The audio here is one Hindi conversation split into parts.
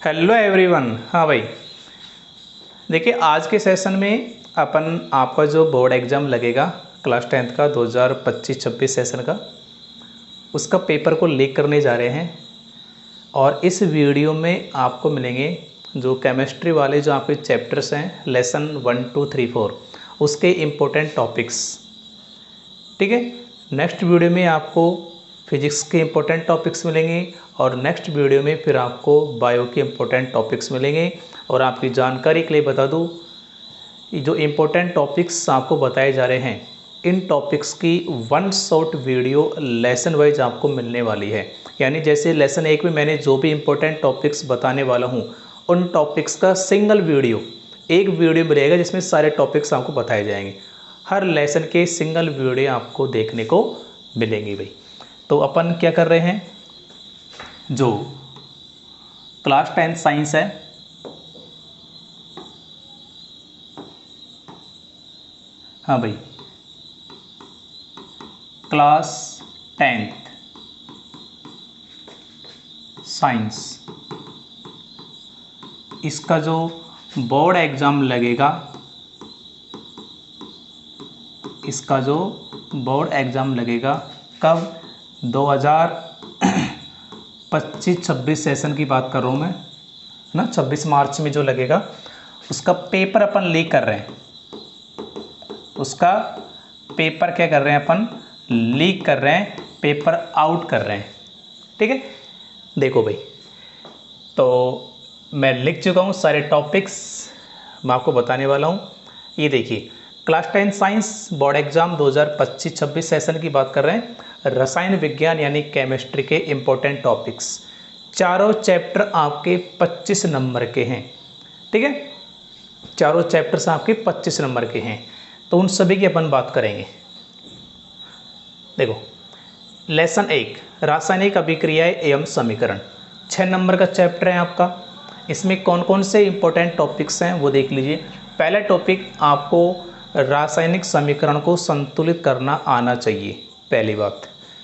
Hello everyone. हाँ भाई, देखिए आज के सेशन में अपन आपका जो बोर्ड एग्ज़ाम लगेगा क्लास 10th का 2025-26 सेशन का, उसका पेपर को लीक करने जा रहे हैं। और इस वीडियो में आपको मिलेंगे जो केमिस्ट्री वाले जो आपके चैप्टर्स हैं, लेसन 1 2 3 4, उसके इम्पोर्टेंट टॉपिक्स। ठीक है, नेक्स्ट वीडियो में आपको फिजिक्स के इम्पोर्टेंट टॉपिक्स मिलेंगे और नेक्स्ट वीडियो में फिर आपको बायो के इम्पोर्टेंट टॉपिक्स मिलेंगे। और आपकी जानकारी के लिए बता दूं, जो इम्पोर्टेंट टॉपिक्स आपको बताए जा रहे हैं, इन टॉपिक्स की one shot video lesson wise आपको मिलने वाली है। यानी जैसे लेसन 1 में मैंने जो भी इम्पोर्टेंट टॉपिक्स बताने वाला हूँ, उन टॉपिक्स का सिंगल वीडियो, एक वीडियो मिलेगा जिसमें सारे टॉपिक्स आपको बताए जाएंगे। हर लेसन के सिंगल वीडियो आपको देखने को मिलेंगी भाई। तो अपन क्या कर रहे हैं, जो क्लास 10 साइंस है, हाँ भाई, क्लास 10th साइंस, इसका जो बोर्ड एग्ज़ाम लगेगा, इसका जो बोर्ड एग्ज़ाम लगेगा कब, 2025-26 सेशन की बात कर रहा हूँ मैं, ना 26 मार्च में जो लगेगा, उसका पेपर अपन लीक कर रहे हैं। उसका पेपर क्या कर रहे हैं अपन, लीक कर रहे हैं, पेपर आउट कर रहे हैं। ठीक है, देखो भाई, तो मैं लिख चुका हूँ सारे टॉपिक्स, मैं आपको बताने वाला हूँ। ये देखिए, class 10 science board exam 2025-26 session की बात कर रहे हैं। रसायन विज्ञान यानी केमिस्ट्री के इम्पोर्टेंट टॉपिक्स, चारों चैप्टर आपके 25 नंबर के हैं। ठीक है, चारों चैप्टर्स आपके 25 नंबर के हैं, तो उन सभी की अपन बात करेंगे। देखो, लेसन 1 रासायनिक अभिक्रियाएं एवं समीकरण, 6 नंबर का चैप्टर है आपका। इसमें कौन कौन से इंपॉर्टेंट टॉपिक्स हैं वो देख लीजिए। पहला टॉपिक, आपको रासायनिक समीकरण को संतुलित करना आना चाहिए, पहली बात।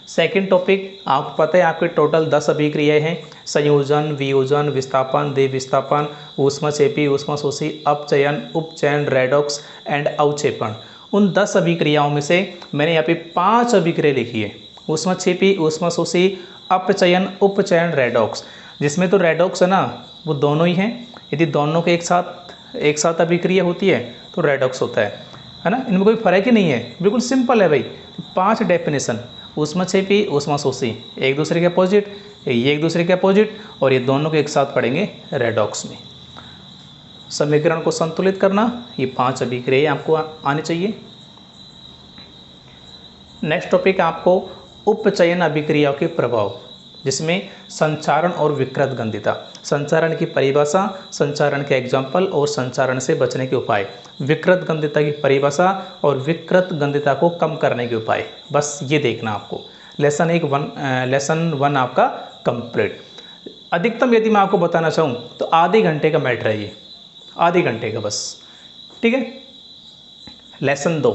सेकंड टॉपिक, आपको पता है आपके टोटल 10 अभिक्रियाएं हैं, संयोजन, वियोजन, विस्थापन, द्विविस्थापन, ऊष्माक्षेपी, ऊष्माशोषी, अपचयन, उपचयन, रेडॉक्स एंड अवक्षेपण। उन 10 अभिक्रियाओं में से मैंने यहाँ पे 5 अभिक्रिया लिखी है, ऊष्माक्षेपी, ऊष्माशोषी, अपचयन, उपचयन, रेडॉक्स। जिसमें तो रेडॉक्स है ना, वो दोनों ही हैं। यदि दोनों के एक साथ अभिक्रिया होती है तो रेडॉक्स होता है ना। इनमें कोई फर्क ही नहीं है, बिल्कुल सिंपल है भाई। 5 डेफिनेशन, ऊष्माक्षेपी, ऊष्माशोषी एक दूसरे के अपोजिट, ये एक दूसरे के अपोजिट, और ये दोनों के एक साथ पढ़ेंगे रेडॉक्स में। समीकरण को संतुलित करना, ये 5 अभिक्रिया आपको आनी चाहिए। नेक्स्ट टॉपिक, आपको उपचयन अभिक्रियाओं के प्रभाव, जिसमें संचारण और विकृत गंधिता, संचारण की परिभाषा, संचारण के एग्जाम्पल और संचारण से बचने के उपाय, विकृत गंधिता की परिभाषा और विकृत गंधिता को कम करने के उपाय। बस ये देखना आपको। लेसन 1 आपका कंप्लीट। अधिकतम यदि मैं आपको बताना चाहूँ तो आधे घंटे का मैटर है ये, आधे घंटे का बस। ठीक है, लेसन 2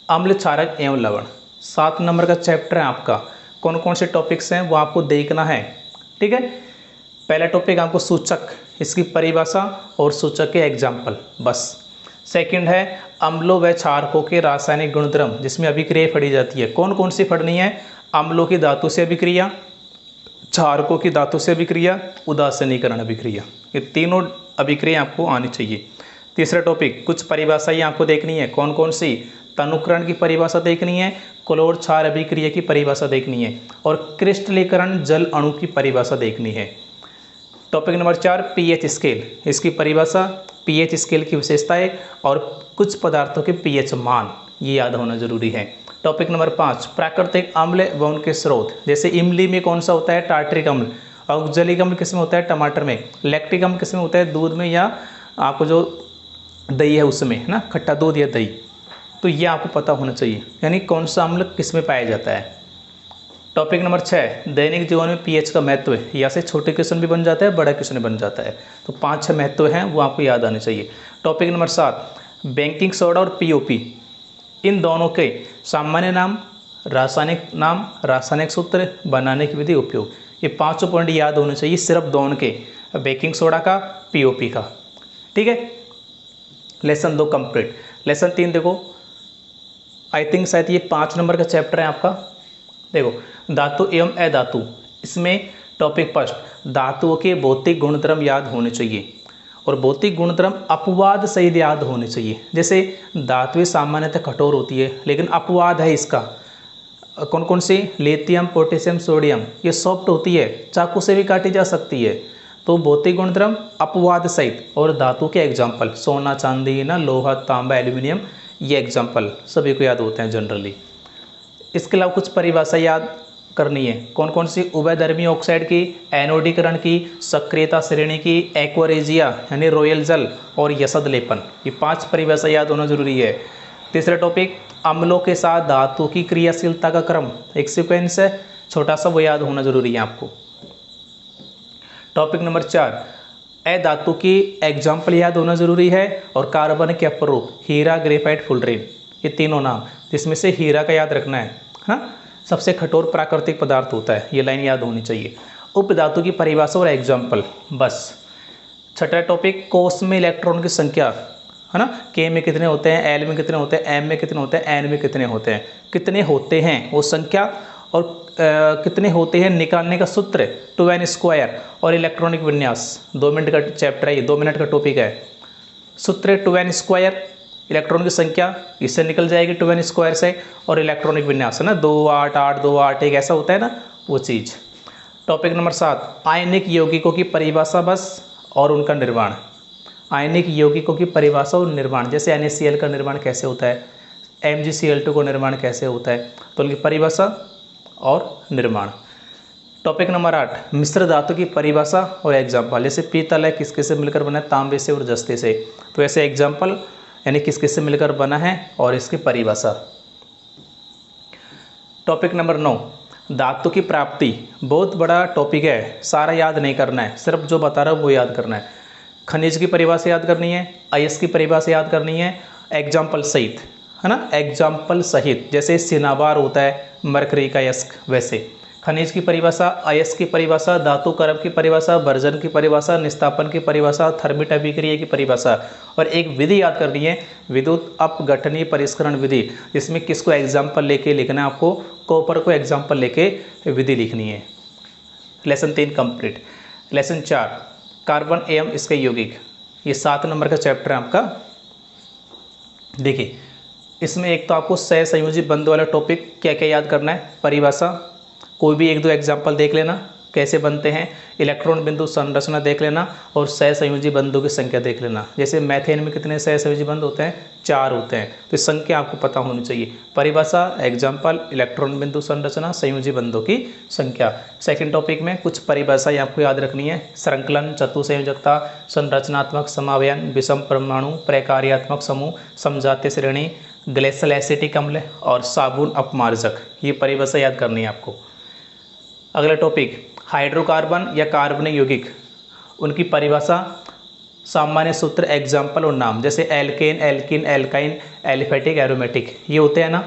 अम्ल, क्षारक एवं लवण, 7 नंबर का चैप्टर है आपका। कौन कौन से टॉपिक्स हैं वो आपको देखना है। ठीक है, पहला टॉपिक आपको सूचक, इसकी परिभाषा और सूचक के एग्जाम्पल, बस। सेकंड है अम्लों व क्षारकों के रासायनिक गुणधर्म, जिसमें अभिक्रिया पढ़ी जाती है। कौन कौन सी पढ़नी है, अम्लों की धातु से अभिक्रिया, क्षारकों की धातु से अभिक्रिया, उदासीनीकरण अभिक्रिया, ये तीनों अभिक्रिया आपको आनी चाहिए। तीसरा टॉपिक, कुछ परिभाषाएं आपको देखनी है। कौन कौन सी, तनुकरण की परिभाषा देखनी है, क्लोर क्षार अभिक्रिया की परिभाषा देखनी है, और क्रिस्टलीकरण जल अणु की परिभाषा देखनी है। टॉपिक नंबर 4 पीएच स्केल, इसकी परिभाषा, पीएच स्केल की विशेषताएं और कुछ पदार्थों के पीएच मान, ये याद होना जरूरी है। टॉपिक नंबर 5 प्राकृतिक अम्ल व उनके स्रोत, जैसे इमली में कौन सा होता है, टार्ट्रिक अम्ल, ऑक्जेलिक अम्ल किस में होता है, टमाटर में, लैक्टिक अम्ल किस में होता है, दूध में, या आपको जो दही है उसमें, है ना, खट्टा दूध या दही। तो ये आपको पता होना चाहिए, यानी कौन सा अम्ल किस में पाया जाता है। टॉपिक नंबर 6 दैनिक जीवन में पीएच का महत्व है, या से छोटे क्वेश्चन भी बन जाता है, बड़ा क्वेश्चन भी बन जाता है। तो 5-6 महत्व हैं वो आपको याद आने चाहिए। टॉपिक नंबर 7 बेकिंग सोडा और पीओपी, इन दोनों के सामान्य नाम, रासायनिक नाम, रासायनिक सूत्र, बनाने की विधि, उपयोग, ये 5 पॉइंट याद होने चाहिए सिर्फ दोनों के। बेकिंग सोडा का, पीओपी का। ठीक है, लेसन 2 कंप्लीट। लेसन 3 देखो, आई थिंक शायद ये 5 नंबर का चैप्टर है आपका। देखो, धातु एवं अधातु, इसमें टॉपिक फर्स्ट, धातुओं के भौतिक गुणधर्म याद होने चाहिए और भौतिक गुणधर्म अपवाद सहित याद होने चाहिए। जैसे धातुएं सामान्यतः कठोर होती है, लेकिन अपवाद है इसका, कौन कौन सी, लिथियम, पोटेशियम, सोडियम, ये सॉफ्ट होती है, चाकू से भी काटी जा सकती है। तो भौतिक गुणधर्म अपवाद सहित, और धातु के एग्जाम्पल सोना, चांदी ना, लोहा, तांबा, एल्यूमिनियम, ये एग्जाम्पल सभी को याद होते हैं जनरली। इसके अलावा कुछ परिभाषा याद करनी है, कौन कौन सी, उभयधर्मी ऑक्साइड की, एनोडीकरण की, सक्रियता श्रेणी की, एक्वारेजिया यानी रोयल जल, और यसद लेपन, ये 5 परिभाषा याद होना जरूरी है। तीसरा टॉपिक, अम्लों के साथ धातु की क्रियाशीलता का क्रम, एक सीक्वेंस है छोटा सा, वो याद होना जरूरी है आपको। टॉपिक नंबर 4, अधातु की एग्जाम्पल याद होना जरूरी है, और कार्बन के अपरूप, हीरा, ग्रेफाइट, फुलरेन, ये तीनों नाम, जिसमें से हीरा का याद रखना है हाँ, सबसे कठोर प्राकृतिक पदार्थ होता है, ये लाइन याद होनी चाहिए। उपधातु की परिभाषा और एग्जाम्पल, बस। छठा टॉपिक, कोष में इलेक्ट्रॉन की संख्या, है ना, के में कितने होते हैं, एल में कितने होते हैं, एम में कितने होते हैं, एन में कितने होते हैं वो संख्या, और कितने होते हैं निकालने का सूत्र, 2n स्क्वायर, और इलेक्ट्रॉनिक विन्यास, 2 मिनट का चैप्टर है ये, 2 मिनट का टॉपिक है। सूत्र 2n स्क्वायर, इलेक्ट्रॉन की संख्या इससे निकल जाएगी 2n स्क्वायर से, और इलेक्ट्रॉनिक विन्यास है ना, 2 8 8 2 8 1 ऐसा होता है ना, वो चीज़। टॉपिक नंबर 7, आयनिक यौगिकों की परिभाषा बस और उनका निर्माण। आयनिक यौगिकों की परिभाषा और निर्माण, जैसे NaCl का निर्माण कैसे होता है, MgCl2 का निर्माण कैसे होता है, तो उनकी परिभाषा और निर्माण। टॉपिक नंबर 8, मिश्र धातु की परिभाषा और एग्जाम्पल, जैसे पीतल है किसके से मिलकर बना है, तांबे से और जस्ते से, तो ऐसे एग्जाम्पल यानी किसके से मिलकर बना है और इसकी परिभाषा। टॉपिक नंबर 9, धातु की प्राप्ति, बहुत बड़ा टॉपिक है, सारा याद नहीं करना है, सिर्फ जो बता रहा हूँ वो याद करना है। खनिज की परिभाषा याद करनी है, अयस्क की परिभाषा याद करनी है, एग्जाम्पल सहित, है ना, एग्जाम्पल सहित, जैसे सिनाबार होता है मरकरी का अयस्क, वैसे खनिज की परिभाषा, अयस्क की परिभाषा, धातु करब की परिभाषा, वर्जन की परिभाषा, निस्तापन की परिभाषा, थर्मिट अभिक्रिया की परिभाषा, और एक विधि याद करनी है, विद्युत अपघटनीय परिष्करण विधि, जिसमें किसको एग्जाम्पल लेके लिखना है आपको, कॉपर को एग्जाम्पल लेके विधि लिखनी है। Lesson 3 complete. लेसन 4, कार्बन एवं इसके यौगिक, ये 7 नंबर का चैप्टर है आपका। देखिए, इसमें एक तो आपको सहसंयोजी बंध वाला टॉपिक क्या क्या याद करना है, परिभाषा, कोई भी 1 2 एग्जाम्पल देख लेना कैसे बनते हैं, इलेक्ट्रॉन बिंदु संरचना देख लेना, और सहसंयोजी बंधों की संख्या देख लेना। जैसे मैथेन में कितने सहसंयोजी बंध होते हैं, 4 होते हैं, तो संख्या आपको पता होनी चाहिए। परिभाषा, एग्जाम्पल, इलेक्ट्रॉन बिंदु संरचना, संयोजी बंधों की संख्या। सेकंड टॉपिक में कुछ परिभाषाएं आपको याद रखनी है, श्रृंखलन, चतुसंयोजकता, संरचनात्मक समावयन, विषम परमाणु, प्रकार्यात्मक समूह, समजातीय श्रेणी, ग्लेशियल एसिटिक अम्ल और साबुन अपमार्जक, ये परिभाषा याद करनी है आपको। अगला टॉपिक, हाइड्रोकार्बन या कार्बनिक यौगिक, उनकी परिभाषा, सामान्य सूत्र, एग्जाम्पल और नाम, जैसे alkane, alkene, alkyne, aliphatic, aromatic, ये होते हैं ना,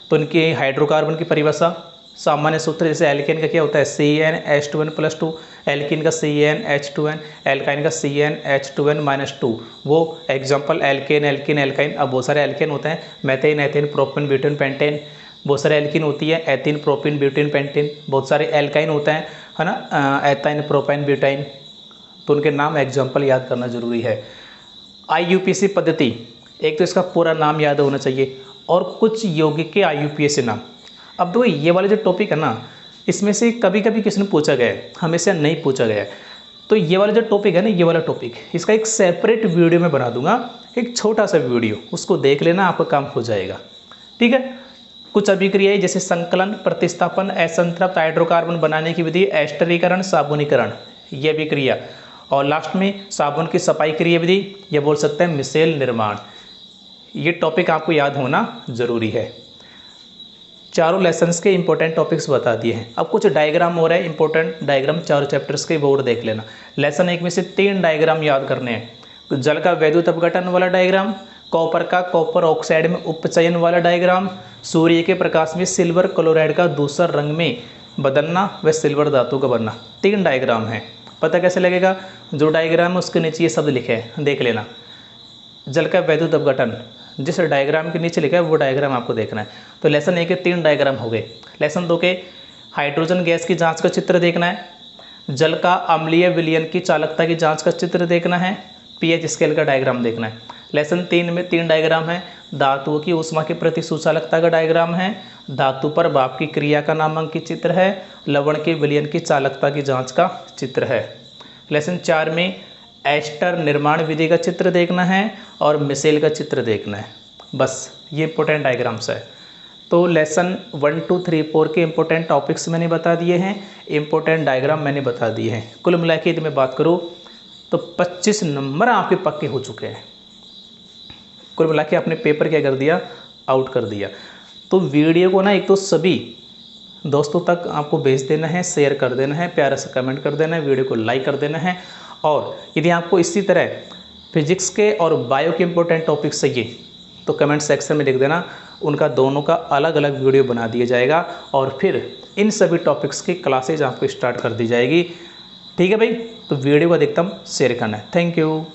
तो उनकी हाइड्रोकार्बन की परिभाषा, सामान्य सूत्र, जैसे एल्केन का क्या होता है, CnH2n+2, एल्किन का CnH2n, एल्काइन का CnH2n-2, वो एग्जाम्पल एल्केन, एल्किन, एल्काइन। अब बहुत सारे एल्केन होते हैं, methane, ethane, propane, butane, pentane, बहुत सारे एल्किन होती है, एथिन, प्रोपिन, ब्यूटेन, पेंटेन, बहुत सारे एल्काइन होते हैं, है ना, एथाइन, प्रोपाइन, ब्यूटाइन, तो उनके नाम एग्जाम्पल याद करना जरूरी है। IUPAC पद्धति, एक तो इसका पूरा नाम याद होना चाहिए, और कुछ यौगिक के IUPAC नाम। अब तो ये वाले जो टॉपिक है ना, इसमें से कभी कभी किसी ने पूछा गया है, हमेशा नहीं पूछा गया है, तो ये वाला जो टॉपिक है ना, ये वाला टॉपिक, इसका एक सेपरेट वीडियो में बना दूंगा, एक छोटा सा वीडियो, उसको देख लेना, आपका काम हो जाएगा। ठीक है, कुछ अभिक्रियाएं जैसे संकलन, प्रतिस्थापन, असंतृप्त हाइड्रोकार्बन बनाने की विधि, एस्टरीकरण, साबुनीकरण, ये अभिक्रिया, और लास्ट में साबुन की सफाई क्रिया विधि, ये बोल सकते हैं मिसेल निर्माण। ये टॉपिक आपको याद होना जरूरी है। चारों लेसन्स के इंपॉर्टेंट टॉपिक्स बता दिए हैं। अब कुछ डायग्राम हो रहे हैं, इंपॉर्टेंट डायग्राम चारों चैप्टर्स के, बोर्ड देख लेना। लेसन 1 में से 3 डायग्राम याद करने हैं, जल का वैद्युत अपघटन वाला डायग्राम, कॉपर का कॉपर ऑक्साइड में उपचयन वाला डायग्राम, सूर्य के प्रकाश में सिल्वर क्लोराइड का दूसरा रंग में बदलना व सिल्वर धातु का बनना। 3 डायग्राम हैं, पता कैसे लगेगा? जो डायग्राम है उसके नीचे ये शब्द लिखे हैं, देख लेना। जल का वैद्युत अपघटन, जिस डायग्राम के नीचे लिखा है वो डायग्राम आपको देखना है। तो लेसन 1 के 3 डायग्राम हो गए। लेसन 2 के हाइड्रोजन गैस की जांच का चित्र देखना है, जल का अम्लीय विलयन की चालकता की जांच का चित्र देखना है, पीएच स्केल का डायग्राम देखना है। लेसन 3 में 3 डायग्राम है, धातुओं की ऊष्मा के प्रति सुचालकता का डायग्राम है, धातु पर भाप की क्रिया का नामांकित चित्र है, लवण के विलयन की चालकता की जांच का चित्र है। लेसन 4 में एस्टर निर्माण विधि का चित्र देखना है और मिसेल का चित्र देखना है। बस ये इंपॉर्टेंट डायग्राम्स है। तो लेसन 1, 2, 3, 4 के इंपॉर्टेंट टॉपिक्स मैंने बता दिए हैं, इंपॉर्टेंट डायग्राम मैंने बता दिए हैं। कुल मिला के यदि मैं बात करूँ तो 25 नंबर आपके पक्के हो चुके हैं। कुल मिला के आपने पेपर क्या कर दिया? आउट कर दिया। तो वीडियो को ना एक तो सभी दोस्तों तक आपको भेज देना है, शेयर कर देना है, प्यारा सा कमेंट कर देना है, वीडियो को लाइक कर देना है। और यदि आपको इसी तरह फिजिक्स के और बायो के इंपॉर्टेंट टॉपिक्स चाहिए तो कमेंट सेक्शन में लिख देना, उनका दोनों का अलग अलग वीडियो बना दिया जाएगा और फिर इन सभी टॉपिक्स की क्लासेज आपको स्टार्ट कर दी जाएगी। ठीक है भाई, तो वीडियो को अधिकतम शेयर करना है। Thank you.